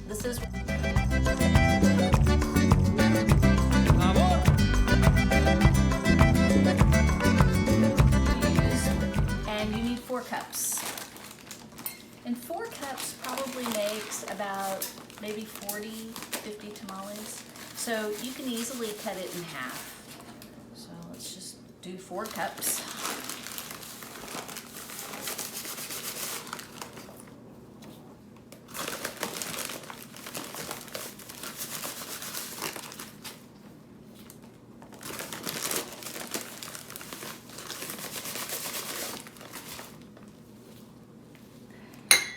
This is and you need 4 cups. And 4 cups probably makes about maybe 40, 50 tamales. So you can easily cut it in half. So let's just do 4 cups.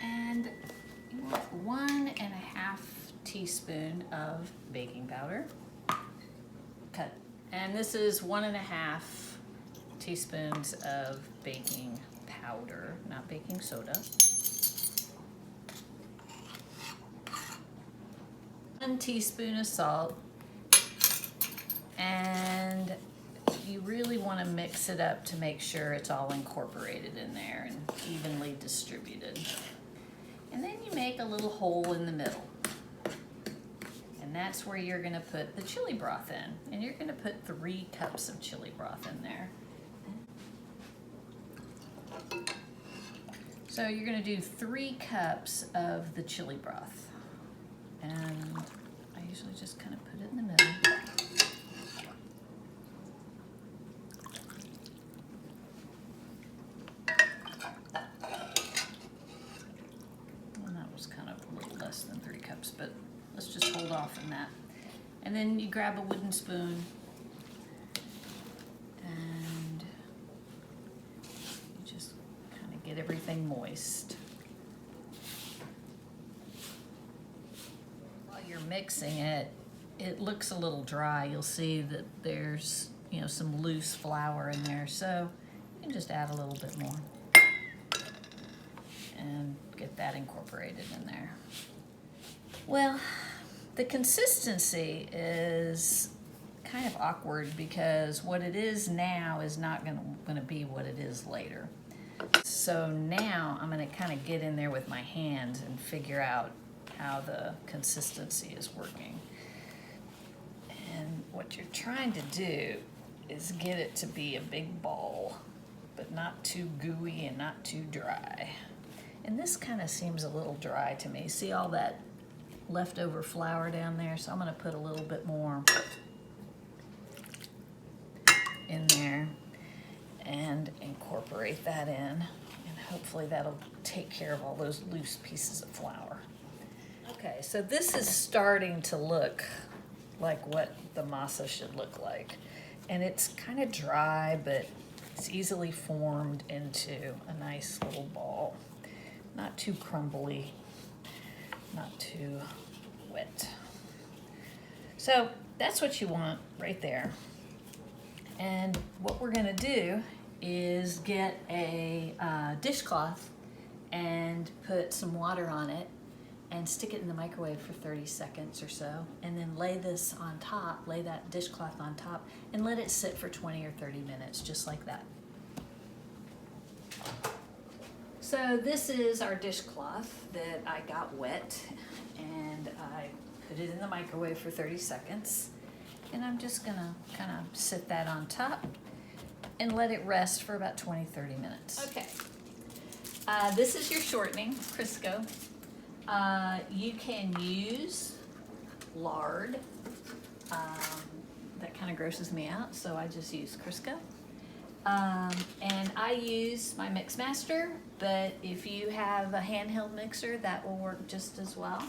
And you want 1.5 teaspoon of baking powder. Cut. And this is 1.5 teaspoons of baking powder, not baking soda. 1 teaspoon of salt. And you really want to mix it up to make sure it's all incorporated in there and evenly distributed. And then you make a little hole in the middle. And that's where you're going to put the chili broth in. And you're going to put 3 cups of chili broth in there. So you're going to do 3 cups of the chili broth. And I usually just kind of put it in the middle. And that was kind of a little less than 3 cups, but let's just hold off on that. And then you grab a wooden spoon and you just kind of get everything moist. While you're mixing it, it looks a little dry. You'll see that there's, you know, some loose flour in there, so you can just add a little bit more and get that incorporated in there. Well, the consistency is kind of awkward because what it is now is not going to be what it is later. So now I'm going to kind of get in there with my hands and figure out how the consistency is working. And what you're trying to do is get it to be a big ball, but not too gooey and not too dry. And this kind of seems a little dry to me. See all that leftover flour down there? So I'm going to put a little bit more in there and incorporate that in. And hopefully that'll take care of all those loose pieces of flour. Okay, so this is starting to look like what the masa should look like. And it's kind of dry, but it's easily formed into a nice little ball. Not too crumbly, not too wet. So that's what you want right there. And what we're gonna do is get a dishcloth and put some water on it and stick it in the microwave for 30 seconds or so, and then lay this on top, lay that dishcloth on top, and let it sit for 20 or 30 minutes, just like that. So this is our dishcloth that I got wet, and I put it in the microwave for 30 seconds. And I'm just gonna kind of sit that on top and let it rest for about 20-30 minutes. Okay, this is your shortening, Crisco. You can use lard. That kind of grosses me out, so I just use Crisco. And I use my Mix Master, but if you have a handheld mixer, that will work just as well.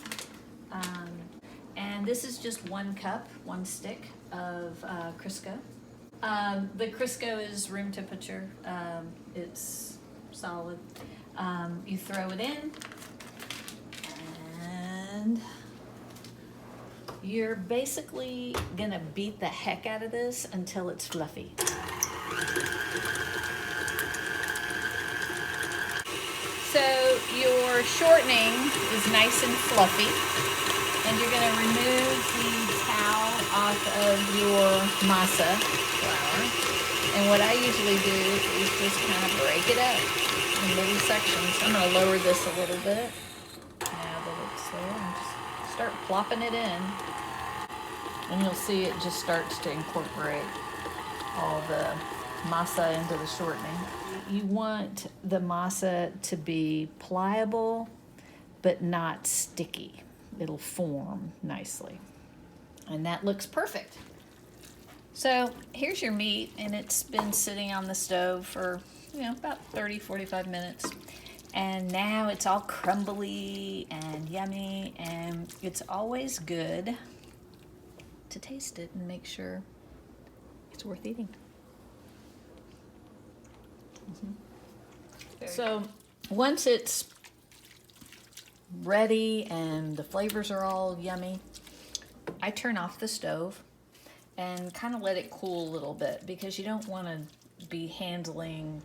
And this is just 1 cup, 1 stick of Crisco. The Crisco is room temperature. It's solid. You throw it in, and you're basically gonna beat the heck out of this until it's fluffy. So your shortening is nice and fluffy, and you're going to remove the towel off of your masa flour. And what I usually do is just kind of break it up in little sections. I'm going to lower this a little bit now that it's there and just start plopping it in, and you'll see it just starts to incorporate all the masa into the shortening. You want the masa to be pliable, but not sticky. It'll form nicely. And that looks perfect. So here's your meat, and it's been sitting on the stove for, about 30-45 minutes. And now it's all crumbly and yummy, and it's always good to taste it and make sure it's worth eating. So once it's ready and the flavors are all yummy, I turn off the stove and kind of let it cool a little bit, because you don't want to be handling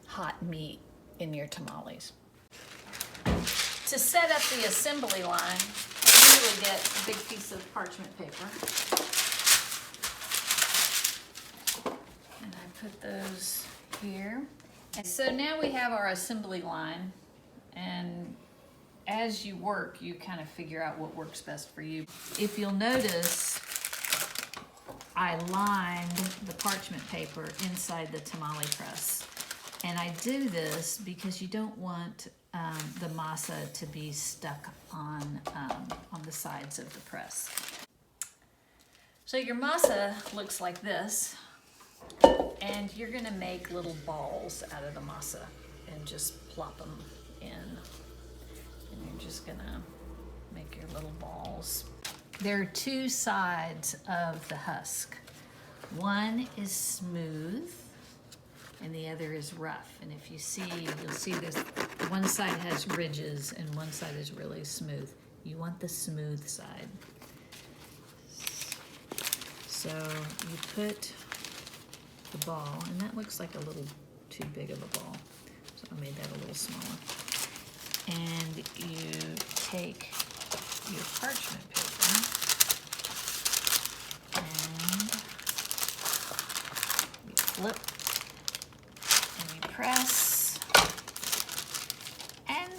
hot meat in your tamales. To set up the assembly line, I usually get a big piece of parchment paper. And I put those here. And so now we have our assembly line, and as you work, you kind of figure out what works best for you. If you'll notice, I lined the parchment paper inside the tamale press. And I do this because you don't want the masa to be stuck on the sides of the press. So your masa looks like this, and you're gonna make little balls out of the masa and just plop them in. And you're just gonna make your little balls. There are two sides of the husk. One is smooth and the other is rough. And if you see, you'll see this, one side has ridges and one side is really smooth. You want the smooth side. So you put the ball, and that looks like a little too big of a ball, so I made that a little smaller. And you take your parchment paper and you flip and you press, and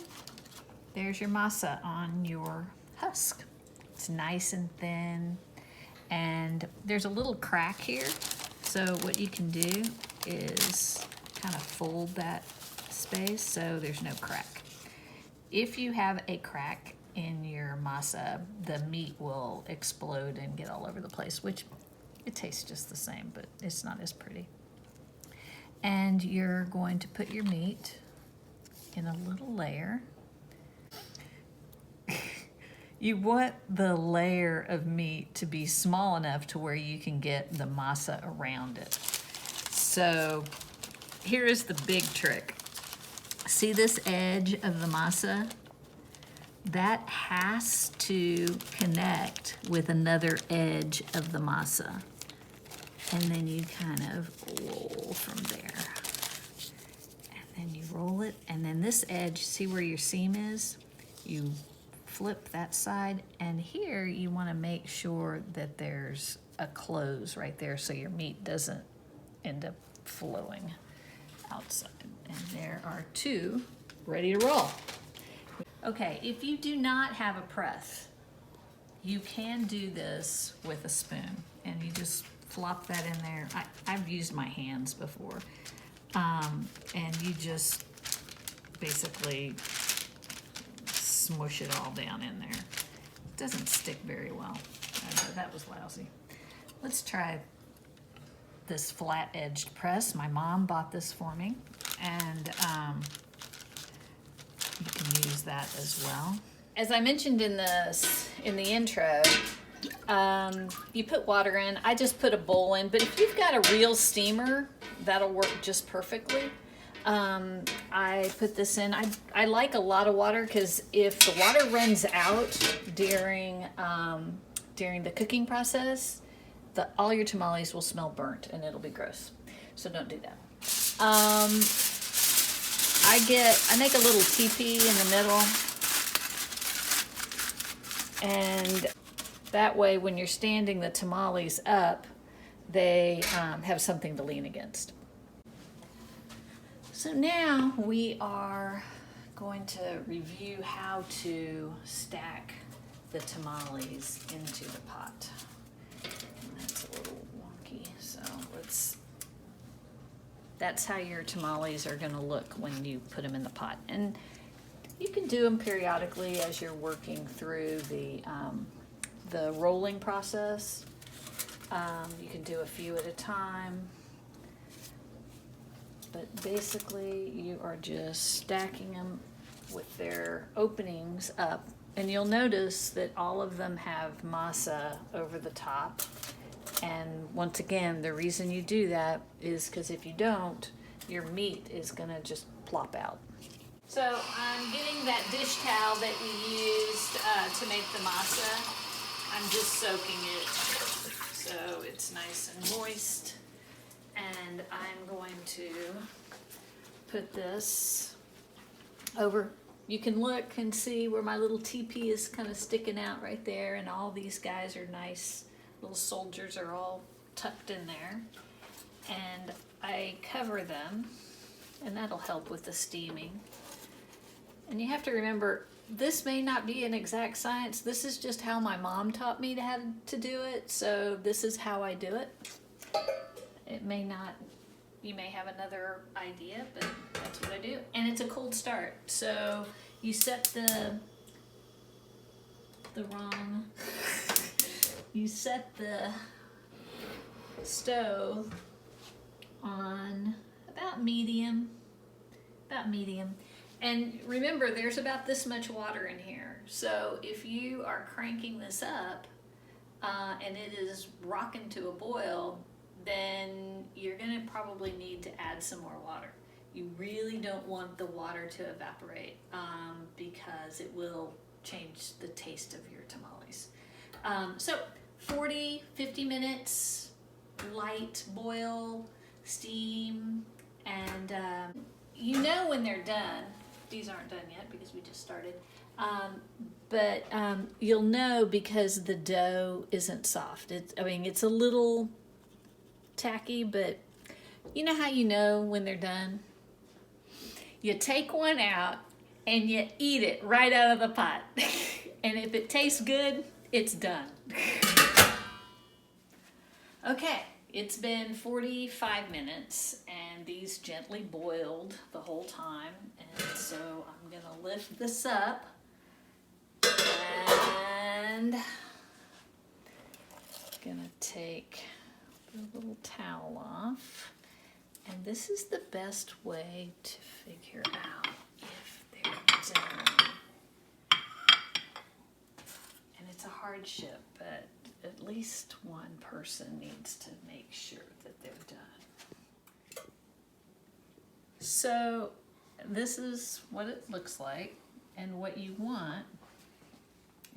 there's your masa on your husk. It's nice and thin, and there's a little crack here. So what you can do is kind of fold that space so there's no crack. If you have a crack in your masa, the meat will explode and get all over the place, which it tastes just the same, but it's not as pretty. And you're going to put your meat in a little layer. You want the layer of meat to be small enough to where you can get the masa around it. So here is the big trick. See this edge of the masa? That has to connect with another edge of the masa. And then you kind of roll from there. And then you roll it, and then this edge, see where your seam is? You flip that side, and here you want to make sure that there's a close right there so your meat doesn't end up flowing outside. And there are two ready to roll. Okay, if you do not have a press, you can do this with a spoon, and you just flop that in there. I've used my hands before, and you just basically smush it all down in there. It doesn't stick very well. That was lousy. Let's try this flat-edged press. My mom bought this for me, and you can use that as well. As I mentioned in the intro, you put water in. I just put a bowl in, but if you've got a real steamer, that'll work just perfectly. I put this in. I like a lot of water, because if the water runs out during the cooking process, all your tamales will smell burnt and it'll be gross. So don't do that. I make a little teepee in the middle, and that way when you're standing the tamales up, they have something to lean against. So now we are going to review how to stack the tamales into the pot. And that's a little wonky, so that's how your tamales are gonna look when you put them in the pot. And you can do them periodically as you're working through the rolling process. You can do a few at a time. But basically you are just stacking them with their openings up. And you'll notice that all of them have masa over the top. And once again, the reason you do that is because if you don't, your meat is gonna just plop out. So I'm getting that dish towel that we used to make the masa. I'm just soaking it so it's nice and moist. And I'm going to put this over. You can look and see where my little teepee is kind of sticking out right there, and all these guys are nice. Little soldiers are all tucked in there. And I cover them, and that'll help with the steaming. And you have to remember, this may not be an exact science. This is just how my mom taught me how to do it, so this is how I do it. It may not, you may have another idea, but that's what I do. And it's a cold start, so you set you set the stove on about medium. And remember, there's about this much water in here. So if you are cranking this up and it is rocking to a boil, then you're gonna probably need to add some more water. You really don't want the water to evaporate because it will change the taste of your tamales. So 40-50 minutes, light boil, steam, and you know when they're done. These aren't done yet because we just started. But you'll know because the dough isn't soft. It's a little tacky, but you know how you know when they're done? You take one out and you eat it right out of the pot. And if it tastes good, it's done. Okay, it's been 45 minutes and these gently boiled the whole time. And so I'm gonna lift this up and gonna take the little towel off. And this is the best way to figure out if they're done. And it's a hardship, but at least one person needs to make sure that they're done. So this is what it looks like, and what you want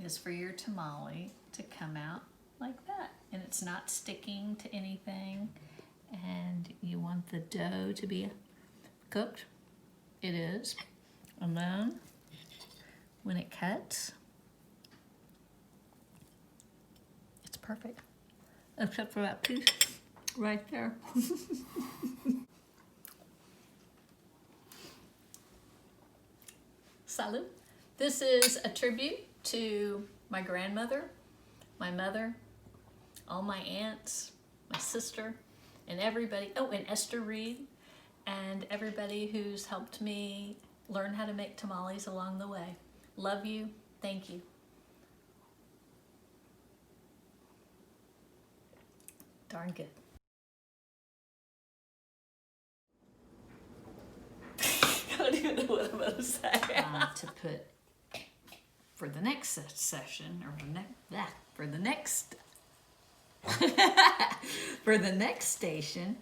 is for your tamale to come out like that, and it's not sticking to anything, and you want the dough to be cooked. It is. And then when it cuts, it's perfect, except for that piece right there. Salud. This is a tribute to my grandmother, my mother, all my aunts, my sister, and everybody, and Esther Reed, and everybody who's helped me learn how to make tamales along the way. Love you. Thank you. Darn good. I don't even know what I'm going to say. To put for the next session, or for the next station,